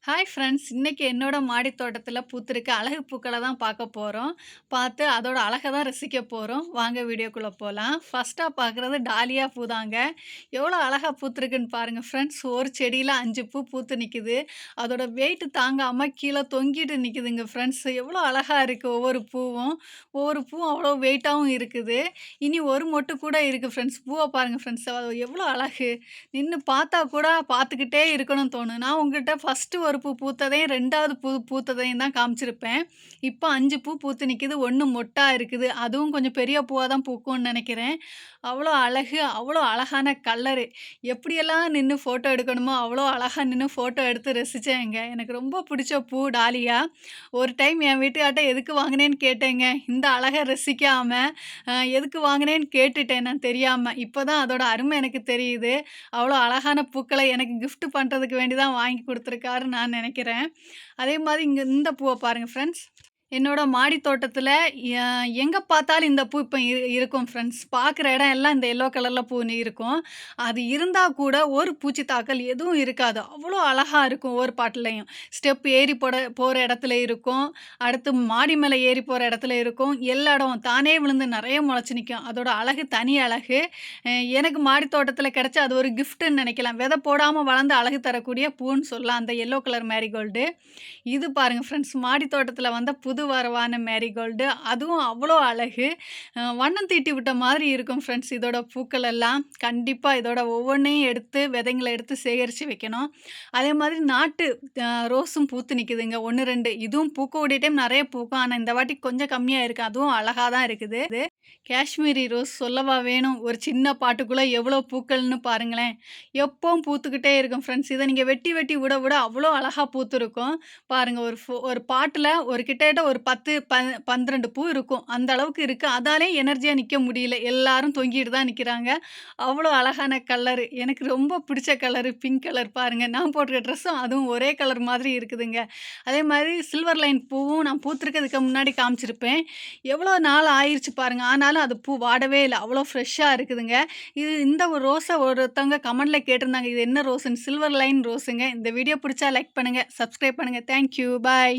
Hi friends! இன்னைக்கு என்னோட மாடி தோட்டத்தில பூத்திருக்க அழகு பூக்கள தான் பார்க்க போறோம். பார்த்து அதோட அழக தான் ரசிக்க போறோம். வாங்க வீடியோக்குள்ள போலாம். ஃபர்ஸ்ட்டா பார்க்குறது டாலியா பூ தாங்க. எவ்வளோ அழகா பூத்திருக்குன்னு பாருங்க ஃப்ரெண்ட்ஸ். ஒரு செடியில 5 பூ பூத்து நிக்குது. அதோட வெயிட் தாங்காம கீழ தொங்கிட்டு நிக்குதுங்க ஃப்ரெண்ட்ஸ். எவ்வளோ அழகா இருக்கு ஒவ்வொரு பூவும். ஒவ்வொரு பூவும் அவ்வளோ வெயிட்டாவும் இருக்குது. இனி ஒரு மொட்டு கூட இருக்கு ஃப்ரெண்ட்ஸ். பூவ பாருங்க ஃப்ரெண்ட்ஸ். எவ்வளோ அழகு! நின்னு பார்த்தா கூட பார்த்துக்கிட்டே இருக்கணும்னு தோணும். நான் உங்ககிட்ட ஃபர்ஸ்ட்டு ஒரு பூ பூத்ததையும், 2வது பூ பூத்ததையும் தான் காமிச்சிருப்பேன். இப்போ 5 பூ பூத்து நிக்குது. 1 மொட்டா இருக்குது. அதுவும் கொஞ்சம் பெரிய பூவா தான் பூக்கும்னு நெனைக்கிறேன். அவ்வளோ அழகு, அவ்வளோ அழகான கலரு. எப்படியெல்லாம் நின்னு ஃபோட்டோ எடுக்கணுமோ, அவ்வளோ அழகா நின்னு ஃபோட்டோ எடுத்து ரசிச்சேங்க. எனக்கு ரொம்ப பிடிச்ச பூ டாலியா. ஒரு டைம் என் வீட்டுக்கார்ட்ட எதுக்கு வாங்கினேன்னு கேட்டேங்க. இந்த அழக ரசிக்காம, எதுக்கு வாங்கினேன்னு கேட்டுட்டேன் நான் தெரியாம. இப்ப தான் அதோட அருமை எனக்கு தெரியுது. அவ்வளோ அழகான பூக்கள எனக்கு கிஃப்ட் பண்றதுக்கு வேண்டி தான் வாங்கி குடுத்துருக்காருன்னு நான் நெனைக்கிறேன். அதே மாரி இந்த பூவ பாருங்க ஃப்ரெண்ட்ஸ். என்னோட மாடி தோட்டத்தில எ எங்க பார்த்தாலும் இந்த பூ இப்ப இருக்கும் ஃப்ரெண்ட்ஸ். பார்க்குற இடம் எல்லாம் இந்த எல்லோ கலர்ல பூ இருக்கும். அது இருந்தா கூட ஒரு பூச்சி தாக்கல் எதுவும் இருக்காது. அவ்வளோ அழகா இருக்கும் ஒவ்வொரு பாட்டுலயும். ஸ்டெப் ஏறி போற இடத்துல இருக்கும். அடுத்து மாடி மேல ஏறி போற இடத்துல இருக்கும். எல்லா இடம் தானே விழுந்து நெறைய முளைச்சு நிக்கும். அதோட அழகு தனி அழகு. அ எனக்கு மாடி தோட்டத்தில கிடைச்ச அது ஒரு கிஃப்ட்டுன்னு நெனைக்கலாம். விதை போடாம வளர்ந்து அழகு தரக்கூடிய பூன்னு சொல்லலாம். அந்த எல்லோ கலர் மேரிகோல்டு. இது பாருங்க ஃப்ரெண்ட்ஸ், மாடி தோட்டத்தில வந்த புது வரவான மேரிகோல்டு. அதுவும் அவ்வளோ அழகு. வண்ணம் தீட்டி விட்ட மாதிரி இருக்கும் ஃப்ரெண்ட்ஸ் இதோட பூக்கள் எல்லாம். கண்டிப்பா இதோட ஒவ்வொன்னையும் எடுத்து விதைங்கள எடுத்து சேகரிச்சு வைக்கணும். அதே மாதிரி நாட்டு ரோஸும் பூத்து நிக்குதுங்க. 1, 2 இதுவும் பூக்கக்கூடிய டைம் நெறைய பூக்கும். ஆனா இந்த வாட்டி கொஞ்சம் கம்மியா இருக்கு. அதுவும் அழகா தான் இருக்குது. காஷ்மீரி ரோஸ் சொல்லவா வேணும்? ஒரு சின்ன பாட்டுக்குள்ள எவ்வளோ பூக்கள்னு பாருங்களேன். எப்பவும் பூத்துக்கிட்டே இருக்கும் ஃப்ரெண்ட்ஸ். இத நீங்க வெட்டி வெட்டி விட விட அவ்வளோ அழகா பூத்திருக்கும். பாருங்க ஒரு பாட்டுல ஒரு கிட்டத்தட்ட ஒரு 10, 12 பூ இருக்கும். அந்த அளவுக்கு இருக்கு. அதாலயே எனர்ஜியா நிக்க முடியல. எல்லாரும் தொங்கிட்டு தான் நிக்கிறாங்க. அவ்வளோ அழகான கலரு. எனக்கு ரொம்ப பிடிச்ச கலரு பிங்க் கலர் பாருங்க. நான் போட்டிருக்க ட்ரெஸ்ஸும் அதுவும் ஒரே கலர் மாதிரி இருக்குதுங்க. அதே மாரி சில்வர் லைன் பூவும் நான் பூத்திருக்கிறதுக்கு முன்னாடி காமிச்சிருப்பேன். எவ்வளோ நாள் ஆயிருச்சு பாருங்க. ஆனாலும் அது பூ வாடவே இல்ல. அவ்வளோ ஃப்ரெஷ்ஷா இருக்குதுங்க. இந்த ஒரு ரோஸ ஒருத்தவங்க கமெண்ட்ல கேட்டிருந்தாங்க. இது என்ன ரோஸ்ன்னு? Silver line ரோஸுங்க. இந்த வீடியோ பிடிச்சா லைக் பண்ணுங்க, சப்ஸ்கிரைப் பண்ணுங்க. Thank you. பாய்.